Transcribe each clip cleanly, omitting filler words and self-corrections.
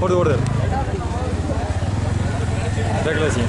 ஓடுது Gracias.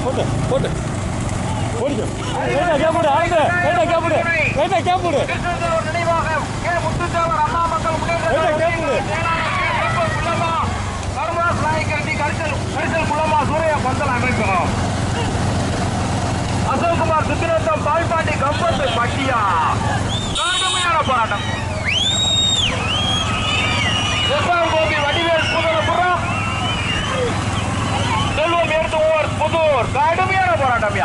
போட்டு போட்டு ஓடிக்கும் கேப்போடு ஆளுங்க கேப்போடு கேப்போடு அசோக் குமார் சுத்திரத்தம் பால்பாண்டி கம்பத்து பட்டியா கடுமையான போராட்டம். கோபி வடிவேல் புதூர் செல்வம் எடுத்துவோர் புதூர் கடுமையான போராட்டம்.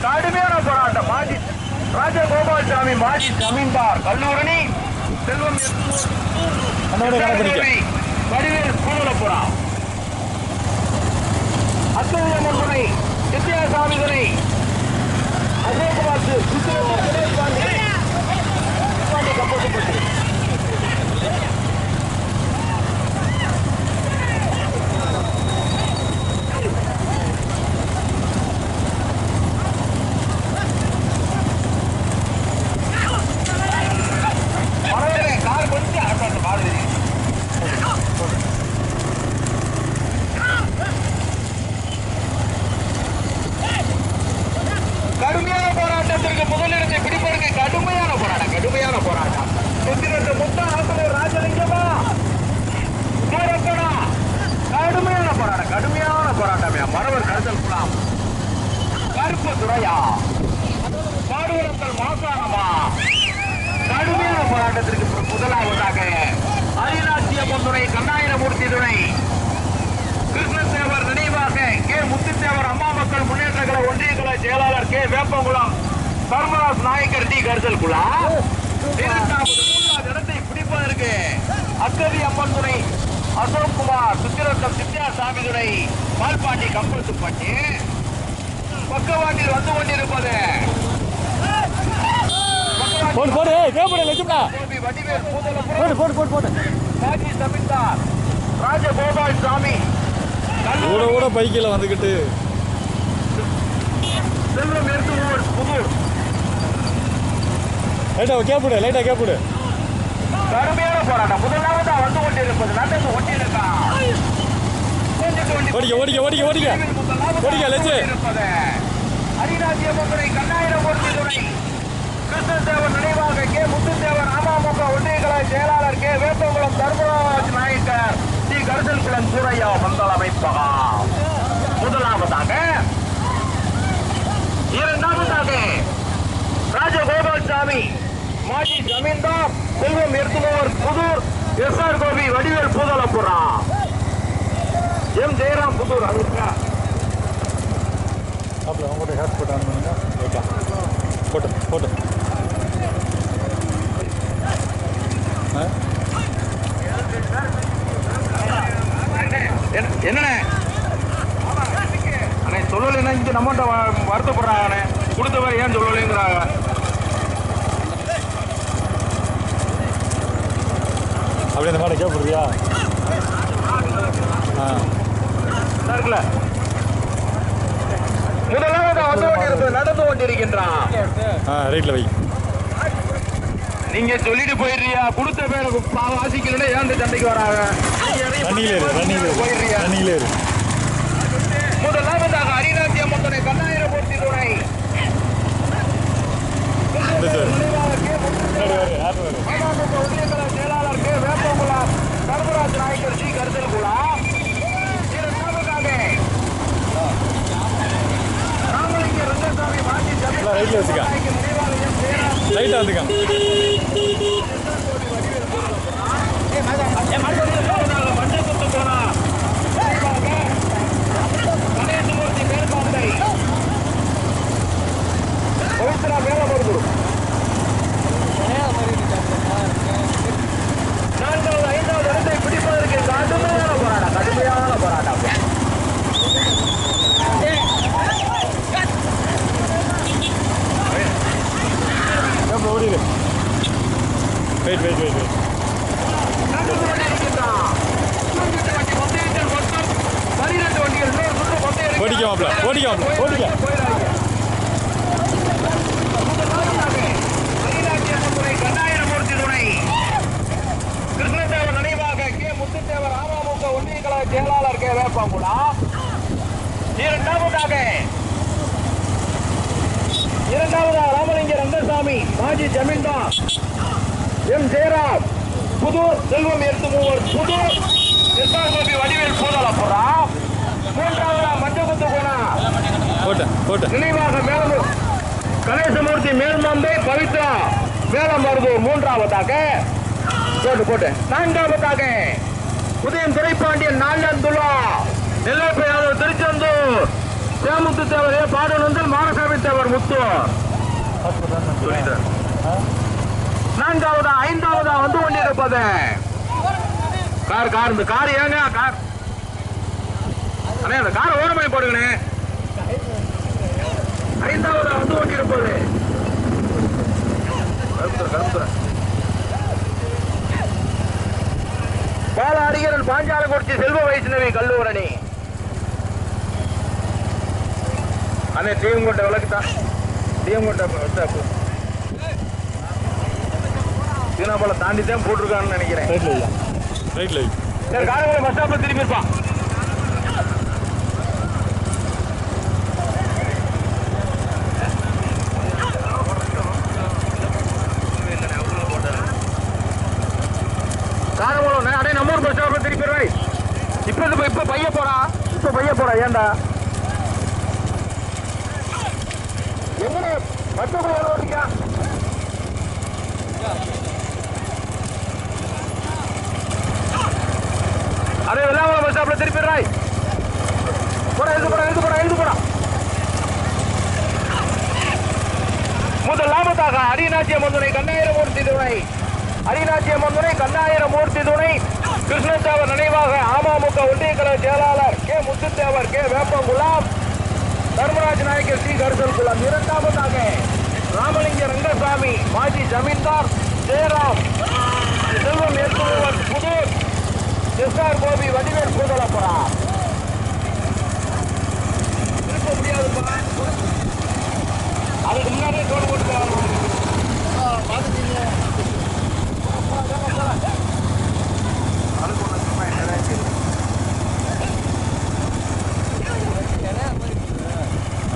கடுமையான போராட்டம். மாஜி ராஜகோபால்சாமி மாஜி ஜமீன்தார் கல்லூரணி செல்வம் வடிவேல் புதூரப்புறா அத்துவியம்மன் துணை வித்யாசாமி துணை அசோக்குமார் பாண்டி கப்பட்டு கார் கொஞ்சம் ஆட்டம் பாடு கடுமையான போராட்டத்திற்கு முதலிடத்தை பிடிப்பதற்கு கடுமையான போராட்டம். சுத்திரத்து முத்தா ஆசிரியர் ராஜலிங்கமா கடுமையான போராட்டம். மரவர் கருத்தல் குலாம் கருப்பு துறையா பாடுவரத்தல் மாசானமா கடுமையான போராட்டத்திற்கு முதலாவதாக அரிநாச்சியம்மன் துணை கண்ணாயிரமூர்த்தி துணை கிருஷ்ணதேவர் நினைவாக கே முத்துத்தேவர் அம்மா மக்கள் முன்னேற்ற கழக ஒன்றிய கழக செயலாளர் கே வேப்பங்குளம் தர்மராஜ் நாயக்கர் டி கருதல் குழா மூன்றாவது இடத்தை பிடிப்பதற்கு அக்கவி அம்மன் துணை அசோக் குமார் சுத்திரத்தம் வித்யாசாமி துணை பால்பாண்டி கம்பத்துப்பட்டி பக்கவாட்டில் வந்து கொண்டிருப்பது மாஜி ஜமீன்தார் ராஜகோபால் சாமி கூட பைக்கில் வந்துக்கிட்டு செல்வம் எடுத்துவோர் புதூர் லைட்டா கேப்புடு கடுமையான போராட்டம். முதலாவது வந்து கொண்டிருப்பது நடந்து கொண்டிருக்கான் அரிநாச்சியம்மன் துணை கண்ணாயிரமூர்த்தி துணை கிருஷ்ணதேவன் நினைவாக கே முத்துத்தேவர் அமமுக ஒன்றிய கழக செயலாளர் கே வேப்பங்குளம் தர்மராஜ் நாயக்கர் டி கருதல் குளம் சூரையா மண்டல அமைப்பகம். முதலாவதாக இரண்டாவதாக ராஜகோபால்சாமி மாஜி ஜமீன்தார் செல்வம் எடுத்துவோர் புதூர் எஸ்ஆர் கோபி வடிவேல் பூதலப்புறா எம் ஜெயராம் புதூர். அதுக்கா அவங்கள்ட்ட ஹேர் போட்டு ஆன் பண்ணுங்க. போட்டு என்னண்ணே அண்ணே சொல்லலைன்னா இங்கே நம்மகிட்ட வருத்தப்படுறாங்கண்ணே. கொடுத்தவர் ஏன் சொல்லலைங்கிறாங்க. அப்படி இந்த மாதிரி கேட்படுறியா? இருக்குல்ல முதலாவது வந்து கொண்டிருப்பது நடந்து கொண்டிருக்கின்றான். ரைட்ல வை. நீங்க சொல்லிட்டு போயிடுறியா? கொடுத்த பேருக்கு வாசிக்கல ஏன் சண்டைக்கு வராங்க? போயிடுறியா? முதலாவதாக அரிநாச்சியம்மன் துணை கண்ணாயிரமூர்த்தி துணை சைடில் வச்சுக்கா லைட்டாக வந்துக்கா நான்காவது ஐந்தாவது இடத்தை பிடிப்பதற்கு கடுமையான போராட்டம் ஓடிடு wait wait wait wait ஓடிக்காமல ஓடிக்காமல ஓடிக்க Kannayiramurthy துணை கிருஷ்ணதேவர் நினைவாக கே முத்துத்தேவர் அமமுக ஒன்றிய கழக செயலாளர் கே வேப்பங்குளா. இரண்டாவதா ராமலிங்க ரங்கசாமி மாஜி ஜமீன்தார் எம் ஜெயராம் புதூர் செல்வம் எடுத்து மூவர் புதூர் கோபி வடிவேல் பூதலப்புறா. மூன்றாவதா மஞ்சகுத்து குணா நினைவாக மேலூர் கணேசமூர்த்தி மேல்மந்தை பவித்ரா மேலமருதூர். மூன்றாவதாக போட்டு நான்காவதாக உதயம் துரைப்பாண்டியன் நாலந்துலா நெல்லைப்பை யாதவ் திருச்செந்தூர் சேமுத்து தேவர் பாடநந்தல் மாரசாமி தேவர் முத்தூர். நான்காவதா ஐந்தாவதா வந்து கொண்டிருப்பது கார் இந்த கார் ஏங்க கார் அண்ணே அந்த காரை ஓரமாய் போடுங்கண்ணே. ஐந்தாவதா வந்து கொண்டிருப்பது பாலாடிகரன் பாஞ்சாலங்குறிச்சி செல்வ வைஷ்ணவி கல்லூரணி. அண்ணே டீம் கொண்ட விளக்குதான் டீம் கொண்ட வச்சா சீனாபால தாண்டி தான் போட்டிருக்கான்னு நினைக்கிறேன். ரைட்ல சரி காரைக்குடி பஸ் ஸ்டாப்ல திரும்பி இருப்பான். காரைக்குடி அடே நம்ம ஊர் பஸ் ஸ்டாப்ல திரும்பி போய் இப்ப பைய போறா ஏண்டா எங்க பச்சை ஓட்டிக்கா அரே வெள்ளாமலை பஸ் ஸ்டாப்ல திருப்பிடுறாய் எழுது போடா. முதலாவதாக அடிநாச்சியம்மன் துணை கண்ணாயிரமூர்த்தி துணை கண்ணாயிரமூர்த்தி துணை கிருஷ்ணதேவர் நினைவாக அமமுக ஒன்றிய கழக செயலாளர் K Muthuthevar K Veppankulam Dharmaraj Nayakkar C Karisal Kulam. இரண்டாவதாக ராமலிங்க ரங்கசாமி மாஜி ஜமீன்தார் ஜெயராம் செல்வம் ஏற்படுவர் புதூர் எஸ்ஆர் கோபி வடிவேல் பூதலப்புறா. திருப்ப முடியாதுப்பா அதுக்கு முன்னாடியே தோடு போட்டு பார்த்துட்டீங்க.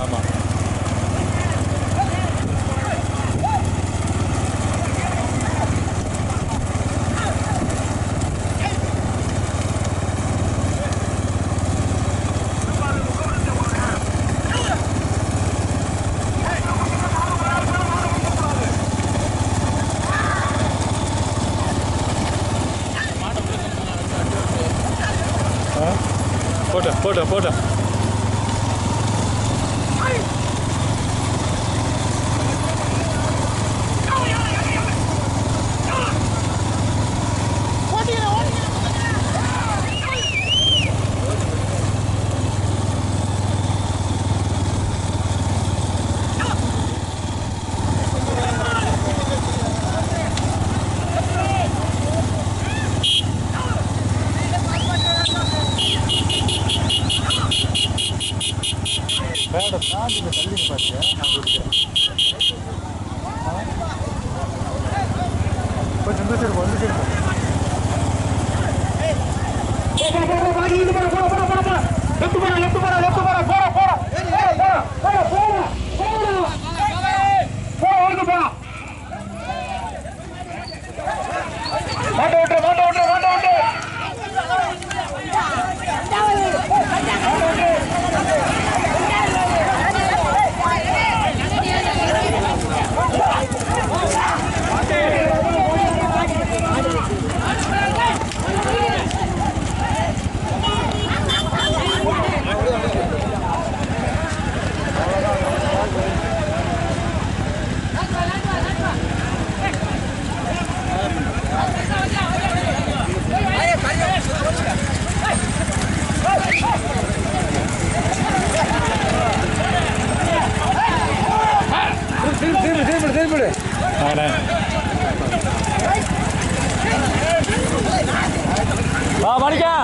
ஆமாம் போட்ட வா மாணிக்கா.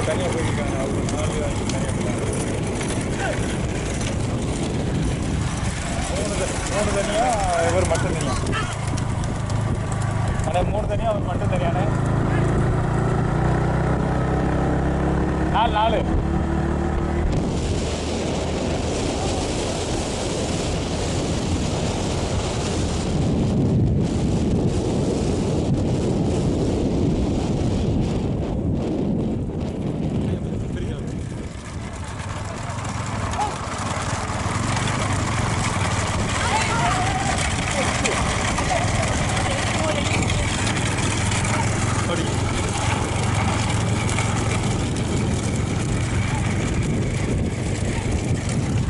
தனியாக போயிருக்காங்க அவங்க 4 தனியாக மூணு தனியாக இவர் மட்டும் தனியாக. ஆனால் 3 தனியாக அவர் மட்டும் தனியானே. 4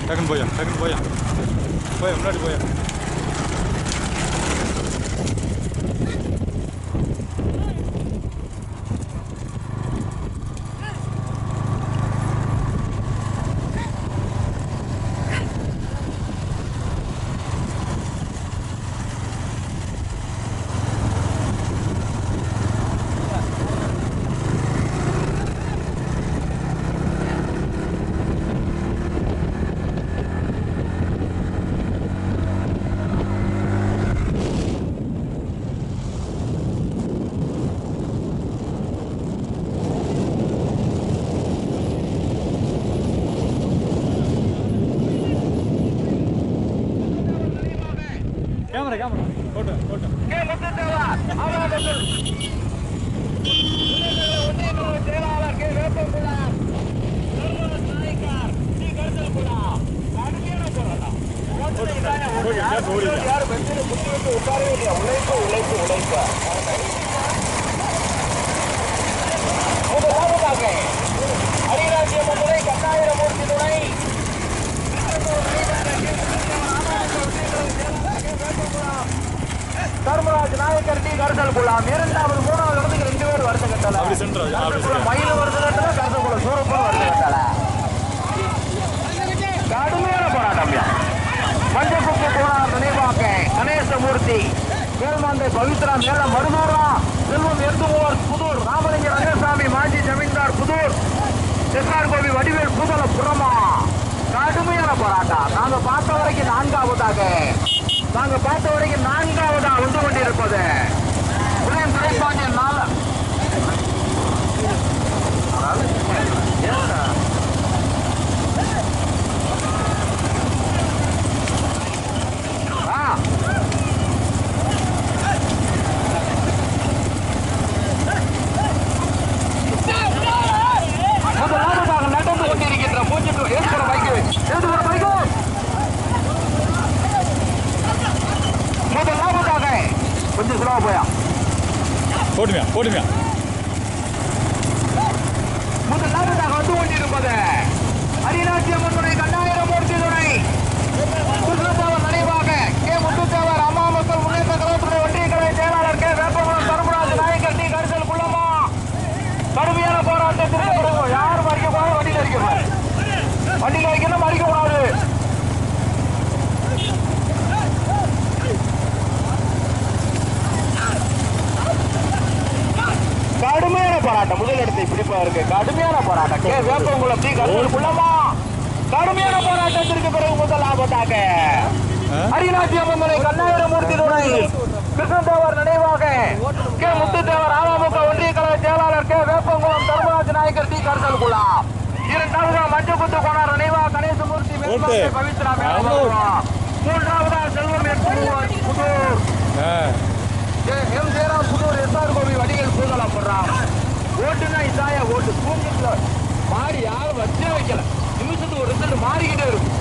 டக்குன்னு போயா முன்னாடி போயா. கேமரா போட்டு செயலாளர் கே வேப்பங்குளம் அரிராஜ்யம் முறை கண்ணாயிரமூர்த்தி துணை தர்மராஜ் நாயக்கர் டி கருசல் குலாம். 2வது 3வது இடத்துக்கு 2 பேர் வருஷ கட்டல. மயில் வருஷ கட்டல, கருசல் குளம் சூரப்பன் வருஷ கட்டல. கடுமையான போராட்டம். மஞ்சக்குப்பு போனார் நினைவாக்க கணேசமூர்த்தி வேல்மாந்தை பவித்ரா மேல மருதூரா செல்வம் எர்துமோர் புதூர் ராமலிங்க ரங்கசாமி மாஜி ஜமீன்தார் புதூர் எஸ்ஆர் கோபி வடிவேல் புதல புறமா. கடுமையான போராட்டம். நாங்க பார்த்த வரைக்கும் 4வதா வந்து கொண்டிருப்பது உதயம் துறைப்பாண்டியன் 4. முதலாவதாக நடந்து கொண்டிருக்கின்ற மூச்சுக்கு ஏற்பட பைக்கு முதலாவதாக கொஞ்சம் சுலபா போயா போடுமியா. முதலாவதாக வந்து கொண்டிருப்பது அரிராஜ்யம் துணை கண்ணாயிரமூர்த்தி துணை கிருஷ்ணதேவர் நினைவாக கே முத்துத்தேவர் அம்மா மக்கள் முன்னேற்ற கழகத்துறை ஒன்றிய கழக செயலாளர் கே வேப்பங்குளம் தர்மராஜ் நாயக்கர் டி கருசல் குள்ளமா. கடுமையான போராட்டத்திற்கு யாரும் அடிக்கக்கூடாது. வண்டியில் வைக்கணும் அடிக்கக்கூடாது. கடுமையான போராட்டம். முதலிடத்தை பிடிப்பதற்கு கடுமையான போராட்டம். கே வேப்பங்குளம் டி கருசல் குள்ளமா. கடுமையான போராட்டத்திற்கு பிறகு முதலாவதாக அரிராஜ்யம் முறை கண்ணாயிரமூர்த்தி துணை கிருஷ்ணதேவர் நினைவாக கே முத்துத்தேவர் அமமுக ஒன்றிய கழக செயலாளர் கே வேப்பங்குளம் தர்மராஜ் நாயக்கர் டி கருசல் குலாம். 2வது மஞ்சக்குத்து கோனார் நினைவாக கணேசமூர்த்தி பவித்ரா மேல. 3வது செல்வம் புதூர் எம் ஜெயராம் புதூர் எஸ்ஆர் கோபி வடிகள் பூதலா போடுறான். ஓட்டுனா இதாயா ஓட்டு தூங்கிட்டு மாறி யாரும் வச்சே வைக்கல. நிமிஷத்துக்கு ஒரு ரிசல்ட் மாறிக்கிட்டே இருக்கும்.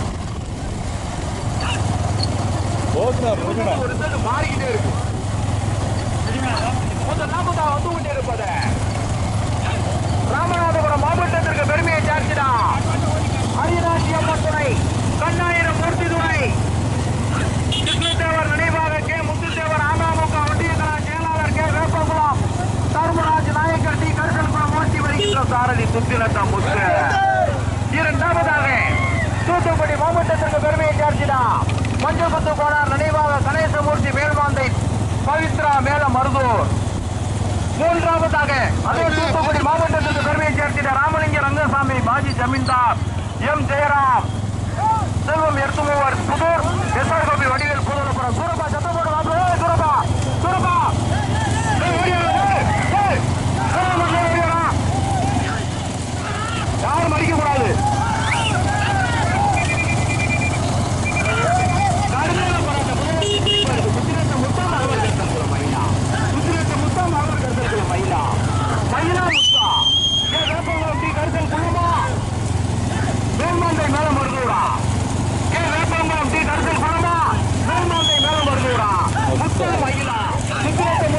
போக்குடா போக்குடா. ஒரு செட் மாறிக்கிட்டே இருக்கு. முதலாவதாக வந்து கொண்டிருப்பது ராமநாதபுரம் மாவட்டத்திற்கு பெருமையை சார்த்திடா அரியராட்சி அம்மன் துணை கண்ணாயிரம் மூர்த்தி துணை கிருஷ்ணதேவர் நினைவாக கே முத்துதேவர் அமமுக ஒன்றிய கழக செயலாளர் கே வேப்பகுளம் தர்மராஜ் நாயக்கர் டி கரிசல்குளம் ஓட்டி வருகின்ற சாரதி சுத்திரத்த முத்து. இரண்டாவதாக தூத்துக்குடி மாவட்டத்திற்கு பெருமையை சார்த்திடா மஞ்சள் கோனார் நினைவாக கணேசமூர்த்தி மேல்மாந்தை பவித்ரா மேல மருதூர். மூன்றாவதாக அதே தூத்துக்குடி மாவட்டத்திற்கு பெருமையை சேர்த்திட ராமலிங்க ரங்கசாமி மாஜி ஜமீன்தார் எம் ஜெயராம் செல்வம் எர்த்துமூவர் புதூர் எஸ்ஆர் கோபி வடிவேல் புதூரப்புறம் சூரப்பா சத்தப்போடு சூரப்பா சூரப்பா யாரும் அடிக்க கூடாது.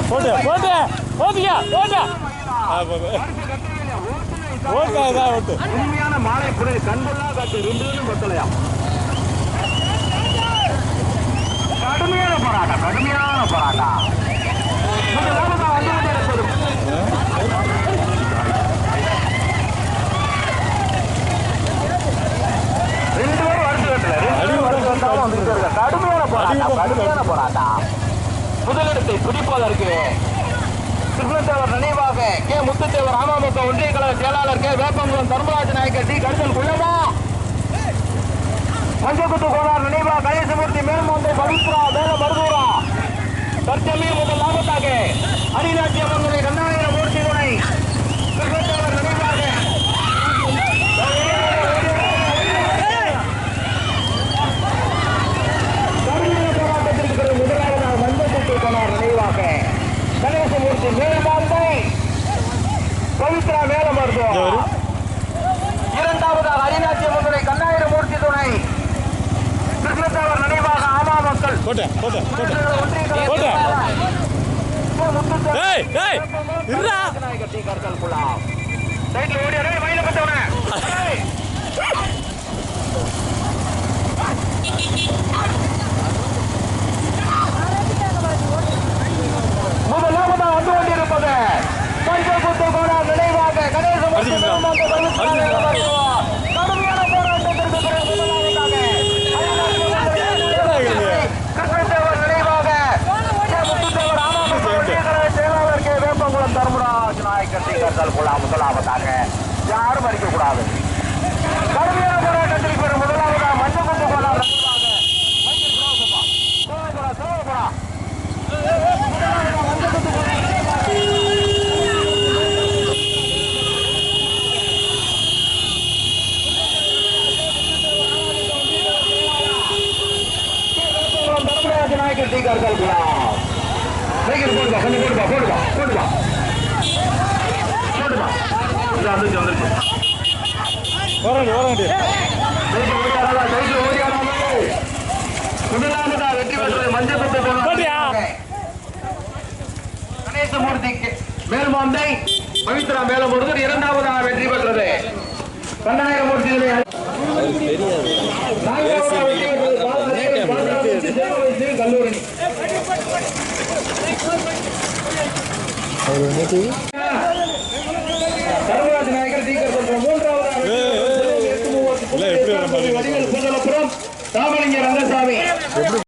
போட்டு போட்டு போட்டியா போட்டா ஓட்டா ஓட்டு. உண்மையான மாலை புடை கண்கொள்ளா காட்டு ரெண்டு பத்தலையா. கடுமையான போராட்டம் கடுமையான போராட்டம். ரெண்டு பேரும் வருஷம் கடுமையான போராட்டம் கடுமையான போராட்டம். முதலிடத்தை பிடிப்பதற்கு கிருஷ்ணதேவர் நினைவாக கே முத்துதேவர் அமமுக ஒன்றிய கழக செயலாளர் கே வேப்பங்குளம் தர்மராஜ் நாயக்கர் டி கரிசல் குள்ளமா மஞ்சக்குத்து கோனார் நினைவாக கணேசமூர்த்தி மேல்மோந்தை பவித்ரா மேல மருதூரா. தற்சமயம் முதலாவதாக அரிநாட்சி அம்மன் கண்ணாயிரம் மூர்த்தி துணை கிருஷ்ணதேவர் நினைவாக போராட்டத்திற்கு முதலாவதாக மஞ்சக்குத்து கோனார் நினைவாக கணேசமூர்த்தி மேல்மாந்தை பவித்ரா மேல மருதூர். இரண்டாவதாக அரிநாட்சி அம்மன் கண்ணாயிரம் மூர்த்தி துணை கிருஷ்ணதேவர் நினைவாக ஆமா மக்கள் போட்ட போட்ட போட்ட போட்ட. ஏய் ஏய் இருடா கட்டி கர்த்தல் குலாம் சைடுல ஓடியா டேய் வயல பட்டவனே. முதலாவதாக வந்து கொண்டிருப்பது பஞ்சகுத்து கோனார் நினைவாக கணேசமூர்த்தி மேல்மாந்தை கடுமையான போராட்டத்திற்கு பிறகு கிருஷ்ணதேவர் நினைவாக முத்துதேவர் அமமுக ஒன்றிய கழக செயலாளர் கே வேப்பங்குளம் தர்மராஜ் நாயக்கர் டி கரிசல் குலாம் முதலாவதாக யாரும் அடிக்க கூடாது. கடுமையான போராட்டத்திற்கு பிறகு முதலாவதாக மஞ்சக்குத்து கோனார் நாயக்கர் டி கரிசல் குலாம் போடுவா கொஞ்சம் போடுவா போடுவா போடுவா போடுவா வந்துச்சு வந்துருச்சு. வெற்றி பெற்றது மஞ்சக்குத்து கணேசமூர்த்தி மேல்மாந்தை பவித்ரா மேலமருதூர். இரண்டாவதாக வெற்றி பெற்றது கண்ணாயிரமூர்த்தி கல்லூரி. தர்மராஜ் நாயக்கர் டி கரிசல் மூன்றாவதாக வடிவேல் புதலப்புறம் ராமலிங்க ரங்கசாமி